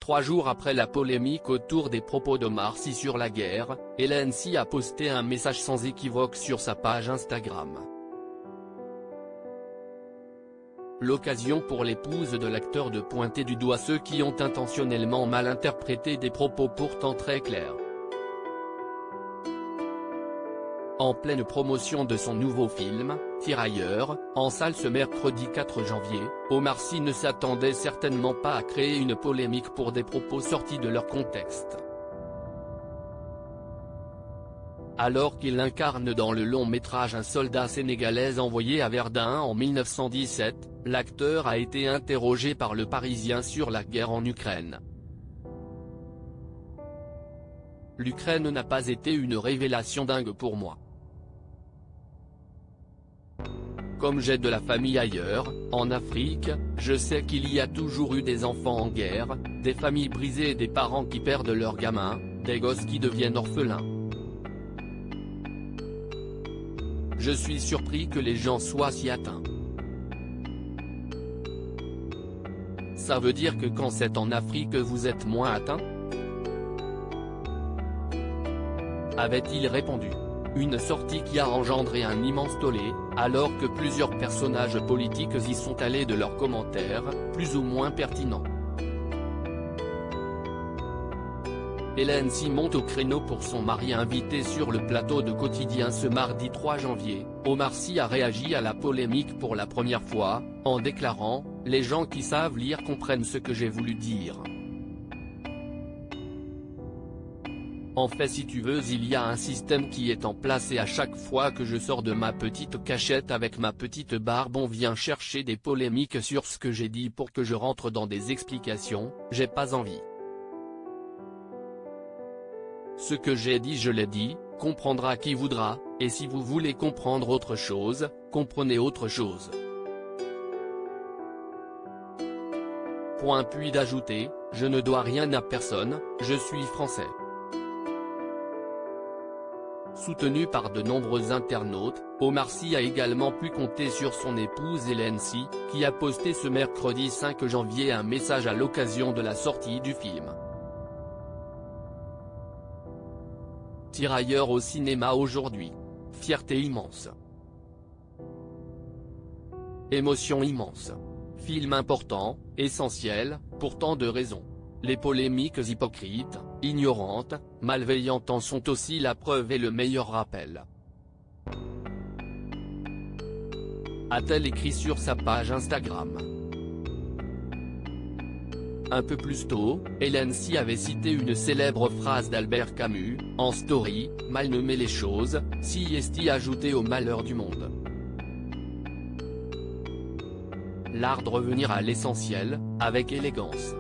3 jours après la polémique autour des propos d'Omar Sy sur la guerre, LNC a posté un message sans équivoque sur sa page Instagram. L'occasion pour l'épouse de l'acteur de pointer du doigt ceux qui ont intentionnellement mal interprété des propos pourtant très clairs. En pleine promotion de son nouveau film, Tirailleurs, en salle ce mercredi 4 janvier, Omar Sy ne s'attendait certainement pas à créer une polémique pour des propos sortis de leur contexte. Alors qu'il incarne dans le long métrage un soldat sénégalais envoyé à Verdun en 1917, l'acteur a été interrogé par Le Parisien sur la guerre en Ukraine. L'Ukraine n'a pas été une révélation dingue pour moi. Comme j'ai de la famille ailleurs, en Afrique, je sais qu'il y a toujours eu des enfants en guerre, des familles brisées et des parents qui perdent leurs gamins, des gosses qui deviennent orphelins. Je suis surpris que les gens soient si atteints. Ça veut dire que quand c'est en Afrique vous êtes moins atteint ? Avait-il répondu. Une sortie qui a engendré un immense tollé, alors que plusieurs personnages politiques y sont allés de leurs commentaires, plus ou moins pertinents. LNC monte au créneau pour son mari invité sur le plateau de Quotidien ce mardi 3 janvier, Omar Sy a réagi à la polémique pour la première fois, en déclarant « Les gens qui savent lire comprennent ce que j'ai voulu dire. En fait si tu veux il y a un système qui est en place et à chaque fois que je sors de ma petite cachette avec ma petite barbe on vient chercher des polémiques sur ce que j'ai dit pour que je rentre dans des explications, j'ai pas envie. Ce que j'ai dit je l'ai dit, comprendra qui voudra, et si vous voulez comprendre autre chose, comprenez autre chose. » Point puis d'ajouter, je ne dois rien à personne, je suis français. Soutenu par de nombreux internautes, Omar Sy a également pu compter sur son épouse LNC, qui a posté ce mercredi 5 janvier un message à l'occasion de la sortie du film. Tirailleurs au cinéma aujourd'hui. Fierté immense. Émotion immense. Film important, essentiel, pour tant de raisons. Les polémiques hypocrites, ignorantes, malveillantes en sont aussi la preuve et le meilleur rappel. A-t-elle écrit sur sa page Instagram. Un peu plus tôt, LNC avait cité une célèbre phrase d'Albert Camus, en story, « Mal nommer les choses, si est ajouté au malheur du monde. » L'art de revenir à l'essentiel, avec élégance.